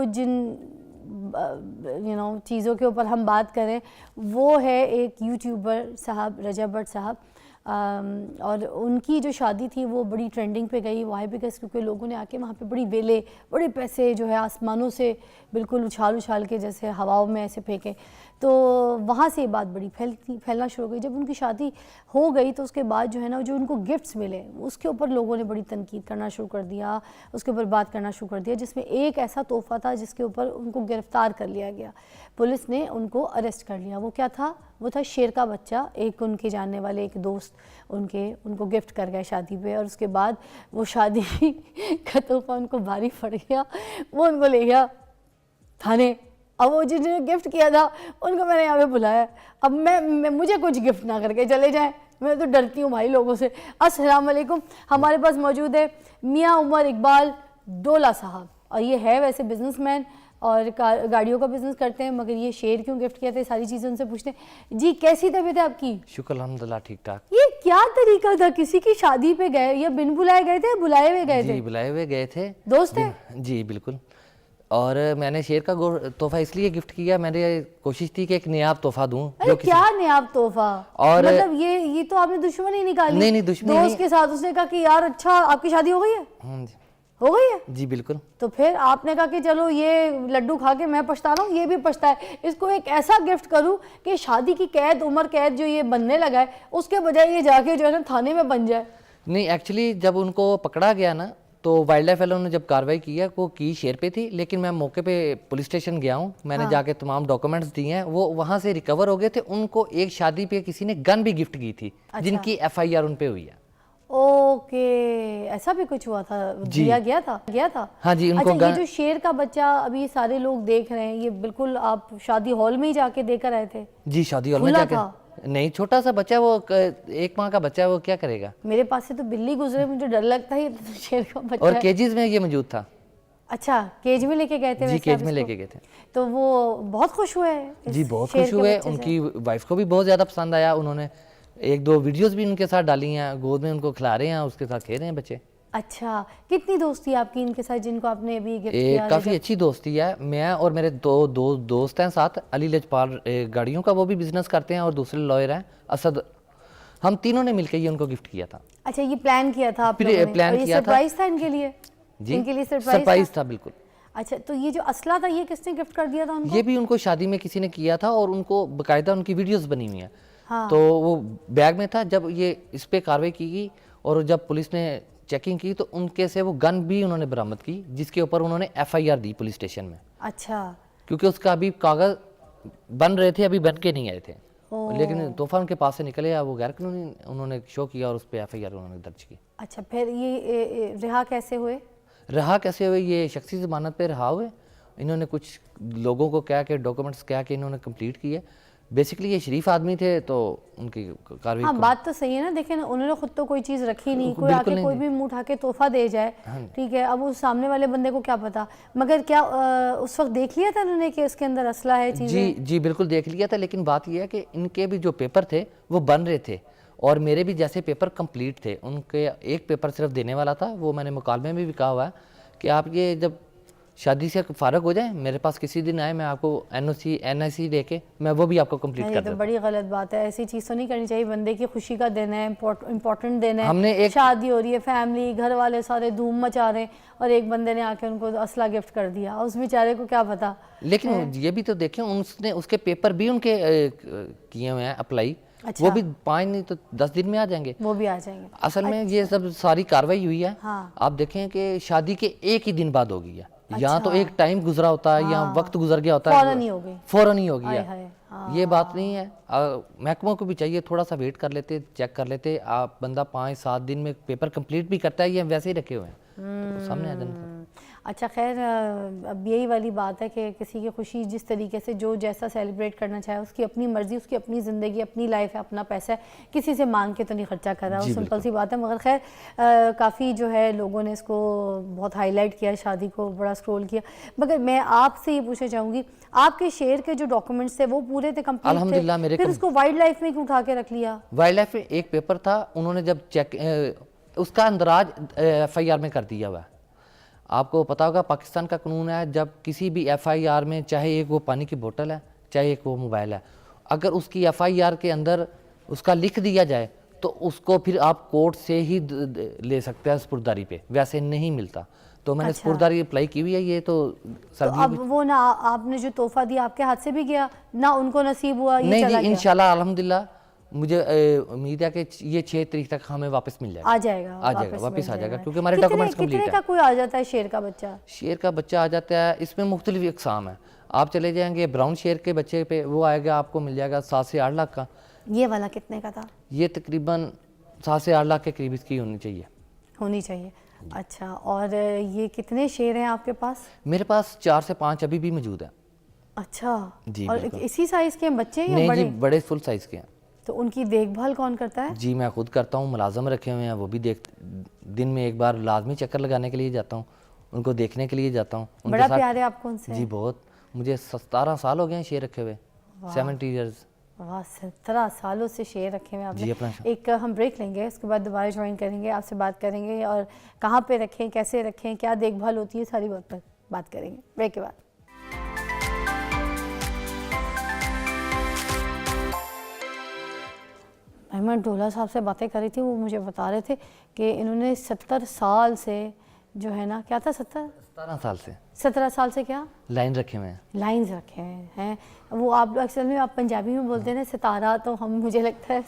जिन चीज़ों के ऊपर हम बात करें वो है एक यूट्यूबर साहब रजब भट्ट साहब, और उनकी जो शादी थी वो बड़ी ट्रेंडिंग पे गई वाई बिकॉज क्योंकि लोगों ने आके वहाँ पे बड़ी वेले बड़े पैसे जो है आसमानों से बिल्कुल उछाल उछाल के जैसे हवाओं में ऐसे फेंके, तो वहाँ से ये बात बड़ी फैलना शुरू हो गई। जब उनकी शादी हो गई तो उसके बाद जो है ना जो उनको गिफ्ट्स मिले उसके ऊपर लोगों ने बड़ी तनकीद करना शुरू कर दिया, उसके ऊपर बात करना शुरू कर दिया, जिसमें एक ऐसा तोहफ़ा था जिसके ऊपर उनको गिरफ़्तार कर लिया गया, पुलिस ने उनको अरेस्ट कर लिया। वो क्या था? वो था शेर का बच्चा। एक उनके जानने वाले एक दोस्त उनको गिफ्ट कर गए शादी पे, और उसके बाद वो शादी का तोहफ़ा उनको भारी पड़ गया, वो उनको ले गया थाने। अब वो जिन्होंने गिफ्ट किया था उनको मैंने यहाँ पे बुलाया, अब मैं मुझे कुछ गिफ्ट ना करके चले जाएं, मैं तो डरती हूँ भाई लोगों से। अस्सलाम वालेकुम, हमारे पास मौजूद है मियाँ उमर इकबाल डोला साहब, और ये है वैसे बिजनेसमैन और गाड़ियों का बिजनेस करते हैं, मगर ये शेर क्यों गिफ्ट किया था सारी चीज़ें उनसे पूछते हैं। जी कैसी तबीयत है आपकी? शुक्र अल्हम्दुलिल्लाह ठीक ठाक। ये क्या तरीका था? किसी की शादी पे गए या बिन बुलाए गए थे, बुलाए हुए गए थे? जी बुलाए हुए गए थे, दोस्त है? जी बिल्कुल। और मैंने शेर का तोहफा इसलिए गिफ्ट किया, मैंने कोशिश थी कि एक नयाब तोहफा दूं। अरे क्या नयाब तोहफा? और मतलब ये तो आपने दुश्मनी निकाली। नहीं दुश्मनी दोस्त के साथ उसने कहा कि यार अच्छा आपकी शादी हो गई है? हो गई है जी बिल्कुल। तो फिर आपने कहा कि चलो ये लड्डू खा के मैं पछता रहा हूँ, ये भी पछताए, इसको एक ऐसा गिफ्ट करूँ कि शादी की कैद उम्र कैद जो ये बनने लगा है उसके बजाय ये जाके जो है ना थाने में बन जाए। नहीं एक्चुअली जब उनको पकड़ा गया ना तो वाइल्ड लाइफ वालों ने जब कार्रवाई किया वो की शेर पे थी, लेकिन मैं मौके पे पुलिस स्टेशन गया हूँ, मैंने जाके तमाम डॉक्यूमेंट्स दिए हैं, वो वहाँ से रिकवर हो गए थे। उनको एक शादी पे किसी ने गन भी गिफ्ट की थी। अच्छा। जिनकी FIR उन पे हुई है। ओके, ऐसा भी कुछ हुआ था? दिया गया था। हाँ जी उनको। अच्छा, ये जो शेर का बच्चा अभी सारे लोग देख रहे हैं, ये बिल्कुल आप शादी हॉल में ही जाके देकर आए थे? जी शादी हॉल में जाके। नहीं छोटा सा बच्चा, वो 1 माह का बच्चा है, वो क्या करेगा? मेरे पास से तो बिल्ली गुजरे, मुझे डर लगता है, ये तो शेर का बच्चा और केजीज में ये मौजूद था। अच्छा, केज में लेके गए थे? जी केज में लेके गए थे। तो वो बहुत खुश हुए? जी बहुत खुश हुए, उनकी वाइफ को भी बहुत ज्यादा पसंद आया। उन्होंने 1-2 वीडियोस भी उनके साथ डाली हैं, गोद में उनको खिला रहे हैं, उसके साथ खेल रहे हैं बच्चे। अच्छा, कितनी दोस्ती आपकी इनके साथ जिनको आपने अभी गिफ्ट किया? काफ़ी अच्छी दोस्ती है। मैं और मेरे दो दोस्त हैं साथ, अली लजपाल गाड़ियों का वो भी बिजनेस करते हैं, और दूसरे लॉयर हैं असद, हम तीनों ने मिलकर ये उनको गिफ्ट किया था। अच्छा, ये प्लान किया था आप लोगों ने? प्लान किया था। सरप्राइज था इनके लिए? जी इनके लिए सरप्राइज था बिल्कुल। अच्छा, तो ये जो असला था ये किसने गिफ्ट कर दिया था उनको? ये भी उनको शादी में किसी ने किया था, और उनको बाकायदा उनकी वीडियोस बनी हुई हैं। हाँ। तो वो बैग में था। जब ये इस पे कार्रवाई की गई और जब पुलिस ने चेकिंग की तो उनके से वो गन भी उन्होंने बरामद की, जिसके ऊपर उन्होंने FIR दी पुलिस स्टेशन में। अच्छा। क्योंकि उसका अभी कागज बन रहे थे, अभी बन के नहीं आए थे, लेकिन तोहफा उनके पास से निकले, वो गैर कानूनी उन्होंने शो किया और उस पर FIR उन्होंने दर्ज की। अच्छा, फिर ये रिहा कैसे हुए? ये शख्सी जमानत पे रहा हुए। इन्होंने कुछ लोगों को क्या के डॉक्यूमेंट्स क्या के इन्होंने कंप्लीट किए। बेसिकली ये शरीफ आदमी थे तो उनकी कार्रवाई। हाँ बात तो सही है ना, देखें ना, उन्होंने खुद तो कोई चीज़ रखी नहीं, कोई आके कोई भी मुंह उठा के तोहफा दे जाए, ठीक है, अब उस सामने वाले बंदे को क्या पता। मगर क्या उस वक्त देख लिया था उन्होंने कि उसके अंदर असला है चीज़ें? जी बिल्कुल देख लिया था, लेकिन बात यह है कि इनके भी जो पेपर थे वो बन रहे थे, और मेरे भी जैसे पेपर कंप्लीट थे। उनके एक पेपर सिर्फ देने वाला था, वो मैंने मुकालमे में भी कहा हुआ है कि आप ये जब शादी से फारग हो जाए मेरे पास किसी दिन आए, मैं आपको NIC लेके मैं वो भी आपको कंप्लीट कर दूं। तो बड़ी गलत बात है, ऐसी चीज़ तो नहीं करनी चाहिए। बंदे की खुशी का दिन है, इम्पोर्टेंट दिन है, हमने एक शादी हो रही है, फैमिली घर वाले सारे धूम मचा रहे हैं, और एक बंदे ने आके उनको असला गिफ्ट कर दिया, उस बेचारे को क्या पता। लेकिन ये भी तो देखें, उसने उसके पेपर भी उनके किए हुए हैं अप्लाई। अच्छा। वो भी 5 नहीं तो 10 दिन में आ जाएंगे, वो भी आ जाएंगे। असल में ये सब सारी कार्रवाई हुई है। हाँ। आप देखें कि शादी के 1 ही दिन बाद हो गई है। अच्छा। यहाँ तो एक टाइम गुजरा होता है, यहाँ वक्त गुजर गया होता है, फौरन ही हो गया। ये बात नहीं है। महकमों को भी चाहिए थोड़ा सा वेट कर लेते, चेक कर लेते। आप बंदा 5-7 दिन में पेपर कंप्लीट भी करता है, ये वैसे ही रखे हुए हैं तो सामने आ जाना। अच्छा खैर, अब यही वाली बात है कि किसी की खुशी जिस तरीके से जो जैसा सेलिब्रेट करना चाहे, उसकी अपनी मर्ज़ी, उसकी अपनी ज़िंदगी, अपनी लाइफ है, अपना पैसा है, किसी से मांग के तो नहीं खर्चा कर रहा, वो सिंपल सी बात है। मगर खैर काफ़ी जो है लोगों ने इसको बहुत हाईलाइट किया, शादी को बड़ा स्क्रॉल किया। मगर मैं आपसे ये पूछना चाहूँगी, आपके शेयर के जो डॉक्यूमेंट्स थे वो पूरे थे, कंप्लीट थे, फिर उसको वाइल्ड लाइफ में क्यों उठा के रख लिया? वाइल्ड लाइफ में एक पेपर था, उन्होंने जब चेक उसका अंदराज FIR में कर दिया हुआ। आपको पता होगा पाकिस्तान का कानून है, जब किसी भी FIR में चाहे एक वो पानी की बोतल है चाहे एक वो मोबाइल है, अगर उसकी FIR के अंदर उसका लिख दिया जाए तो उसको फिर आप कोर्ट से ही ले सकते हैं स्पुर्दारी पे, वैसे नहीं मिलता। तो मैंने स्पुर्दारी अप्लाई की हुई है। ये तो अब वो ना आपने जो तोहफा दिया आपके हाथ से भी गया ना, उनको नसीब हुआ ये नहीं चला जी, गया? इंशाल्लाह अल्हम्दुलिल्लाह मुझे उम्मीद है कि ये 6 तारीख तक हमें वापस मिल जाएगा। आ जाएगा वापस आ जाएगा क्योंकि हमारे डॉक्यूमेंट्स कंप्लीट है। कितने का कोई आ जाता है शेर का बच्चा? शेर का बच्चा आ जाता है, इसमें मुख्तलिफ इकसाम है। आप चले जाएंगे ब्राउन शेर के बच्चे पे, वो आएगा आपको मिल जाएगा 7 से 8 लाख का। ये वाला कितने का था? ये तकरीबन 7 से 8 लाख के करीब इसकी होनी चाहिए। अच्छा, और ये कितने शेर हैं आपके पास? मेरे पास 4 से 5 अभी भी मौजूद है। अच्छा जी, और इसी साइज के बच्चे हैं या नहीं बड़े? जी, बड़े फुल साइज के हैं। तो उनकी देखभाल कौन करता है? जी मैं खुद करता हूँ, मुलाजम रखे हुए हैं, वो भी दिन में एक बार लाजमी चक्कर लगाने के लिए जाता हूँ, उनको देखने के लिए जाता हूँ। बड़ा प्यार है आपको उनसे? जी बहुत, मुझे 17 साल हो गए हैं शेर रखे हुए। 70 ईयर्स। वाह, 17 सालों से शेर रखे हुए आपने। जी अपना एक हम ब्रेक लेंगे, उसके बाद दोबारा ज्वाइन करेंगे, आपसे बात करेंगे और कहाँ पे रखें, कैसे रखें, क्या देखभाल होती है, सारी बात करेंगे ब्रेक के बाद। मैं डोला साहब से बातें कर रही थी, वो मुझे बता रहे थे कि इन्होंने 70 साल से जो है ना, क्या था 17 साल से 17 साल से क्या लाइन रखे हुए हैं, लाइंस रखे हुए हैं। वो आप अक्सर में आप पंजाबी में बोलते हैं ना सितारा, तो हम मुझे लगता है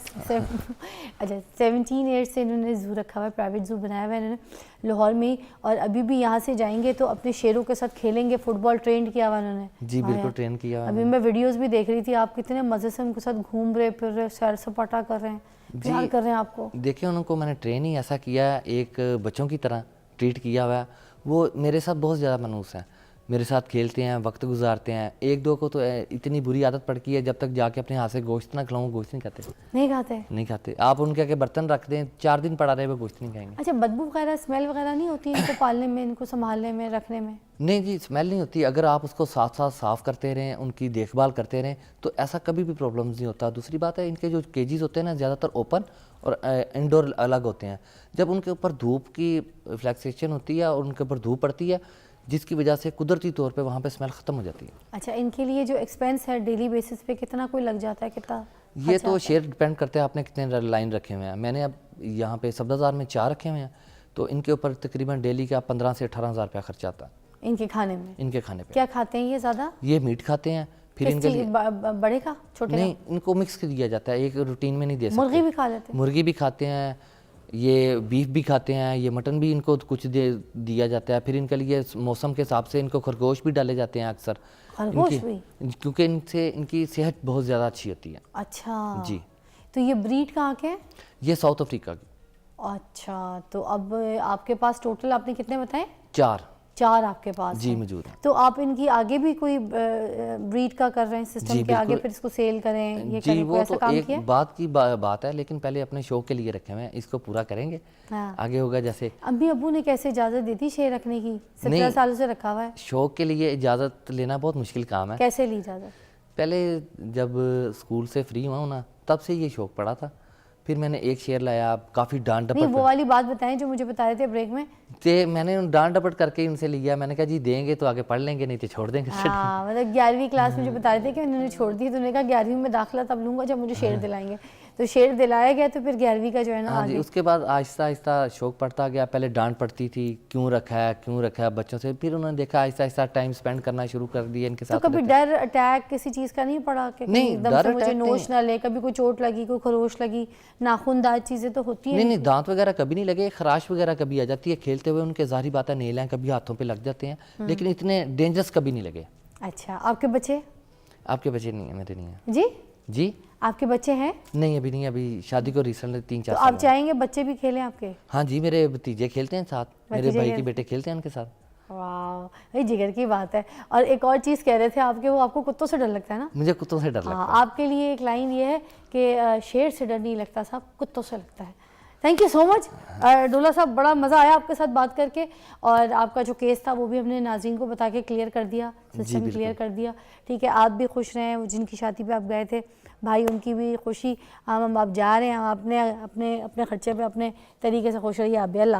अच्छा 17 ईयर्स से इन्होंने ज़ू रखा हुआ है, प्राइवेट ज़ू बनाया हुआ है इन्होंने लाहौर में ही, और अभी भी यहाँ से जाएंगे तो अपने शेरों के साथ खेलेंगे। फुटबॉल ट्रेन किया हुआ उन्होंने। जी बिल्कुल ट्रेन किया हुआ। अभी मैं वीडियोज़ भी देख रही थी, आप कितने मज़े से उनके साथ घूम रहे फिर रहे, सैर सपाटा कर रहे हैं, प्यार कर रहे हैं आपको। देखिए उनको मैंने ट्रेन ही ऐसा किया है, एक बच्चों की तरह ट्रीट किया हुआ है। वो मेरे साथ बहुत ज़्यादा मनूस हैं, मेरे साथ खेलते हैं, वक्त गुजारते हैं। एक दो को तो इतनी बुरी आदत पड़ गई है, जब तक जाके अपने हाथ से गोश्त ना खिलाऊं, गोश्त नहीं खाते। आप उनके आगे बर्तन रख दें, 4 दिन पड़ा रहे वो गोश्त नहीं खाएंगे। अच्छा, बदबू वगैरह स्मेल वगैरह नहीं होती इनको पालने में, इनको संभालने में, रखने में? नहीं जी, स्मेल नहीं होती। अगर आप उसको साथ साथ साफ़ करते रहें, उनकी देखभाल करते रहें, तो ऐसा कभी भी प्रॉब्लम नहीं होता। दूसरी बात है, इनके जो केजीज होते हैं ना, ज़्यादातर ओपन और इंडोर अलग होते हैं। जब उनके ऊपर धूप की फ्लैक्सेशन होती है और उनके ऊपर धूप पड़ती है, जिसकी वजह से कुदरती तौर पे वहाँ पे स्मेल ख़त्म हो जाती है। अच्छा, इनके लिए जो एक्सपेंस है डेली बेसिस पे कितना कोई लग जाता है, कितना? ये तो शेयर डिपेंड करते हैं आपने कितने लाइन रखे हुए हैं। मैंने अब यहाँ पे सब्ज़ाजार में 4 रखे हुए हैं, तो इनके ऊपर तकरीबन डेली का 15 से 18 हज़ार रुपया खर्चा आता है। इनके खाने में? इनके खाने पे। क्या खाते हैं ये ज़्यादा? ये मीट खाते हैं, फिर इनके लिए बड़े का छोटे नहीं, इनको मिक्स कर दिया जाता है, एक रूटीन में नहीं दे सकते। मुर्गी भी खा लेते हैं? मुर्गी भी खाते हैं, ये बीफ भी खाते हैं, ये मटन भी इनको कुछ दिया जाता है। फिर इनके लिए मौसम के हिसाब से इनको खरगोश भी डाले जाते हैं अक्सर, खरगोश भी, क्योंकि इनसे इनकी सेहत बहुत ज़्यादा अच्छी होती है। अच्छा जी। तो ये ब्रीड कहाँ के हैं? ये साउथ अफ्रीका की। अच्छा, तो अब आपके पास टोटल आपने कितने बताए? 4 आपके पास जी मौजूद है। तो आप इनकी आगे भी कोई ब्रीड का कर रहे हैं सिस्टम के आगे, फिर इसको सेल करें, ये जी, करें, वो ऐसा तो काम एक किया? बात है, लेकिन पहले अपने शौक के लिए रखे हुए हैं, इसको पूरा करेंगे। हाँ। आगे होगा जैसे। अम्मी अब्बू ने कैसे इजाज़त दी थी शेर रखने की? 17 सालों से रखा हुआ है। शौक के लिए इजाज़त लेना बहुत मुश्किल काम है। कैसे ली इजाज़त? पहले जब स्कूल से फ्री हुआ ना, तब से ये शौक पड़ा था। फिर मैंने एक शेर लाया, काफ़ी डांट डपट। नहीं, वो वाली बात बताएं जो मुझे बता रहे थे ब्रेक में। मैंने डांट डपट करके उनसे लिया। मैंने कहा जी देंगे तो आगे पढ़ लेंगे, नहीं तो छोड़ देंगे। हाँ, मतलब 11वीं क्लास में जो बता रहे थे कि उन्होंने छोड़ दी, तो उन्होंने कहा 11वीं में दाखिला तब लूंगा जब मुझे शेर दिलाएंगे। तो शेर दिलाया गया, तो फिर 11वीं का जो है ना आगे। उसके बाद आहिस्ता आहिस्ता शौक पड़ता गया। पहले डांट पड़ती थी, क्यों रखा है बच्चों से। फिर उन्होंने देखा आहिस्ता आहिस्ता टाइम स्पेंड करना शुरू कर दिया इनके साथ। तो कभी डर अटैक किसी चीज़ का नहीं पड़ा कि नहीं, एकदम से मुझे नोच ना ले, कभी कोई चोट लगी, कोई खरोश लगी, नाखूनदार चीज़ें तो होती हैं? नहीं, दांत वगैरह कभी नहीं लगे, खराश वगैरह कभी आ जाती है खेलते हुए, उनके ज़ाहिर बात है नेल हैं, कभी हाथों पे लग जाते हैं, लेकिन इतने डेंजरस कभी नहीं लगे। अच्छा, आपके बच्चे? आपके बच्चे नहीं है, मेरे नहीं है। जी आपके बच्चे हैं? नहीं, अभी नहीं, अभी शादी को रिसेंटली 3-4 तो साल। आप चाहेंगे बच्चे भी खेलें आपके? हाँ जी, मेरे भतीजे खेलते हैं साथ, मेरे भाई के बेटे खेलते हैं उनके साथ। वाह, ये जिगर की बात है। और एक और चीज़ कह रहे थे आपके, वो आपको कुत्तों से डर लगता है ना? मुझे कुत्तों से डर लगता है। आपके लिए एक लाइन ये है कि शेर से डर नहीं लगता साहब, कुत्तों से लगता है। थैंक यू सो मच डोला साहब, बड़ा मज़ा आया आपके साथ बात करके, और आपका जो केस था वो भी हमने नाज़रीन को बता के क्लियर कर दिया, सिस्टम क्लियर कर दिया। ठीक है, आप भी खुश रहें, वो जिनकी शादी पे आप गए थे भाई, उनकी भी खुशी। हम आप जा रहे हैं, हम अपने खर्चे पे अपने तरीके से खुश रहिए आप भी। अल्लाह।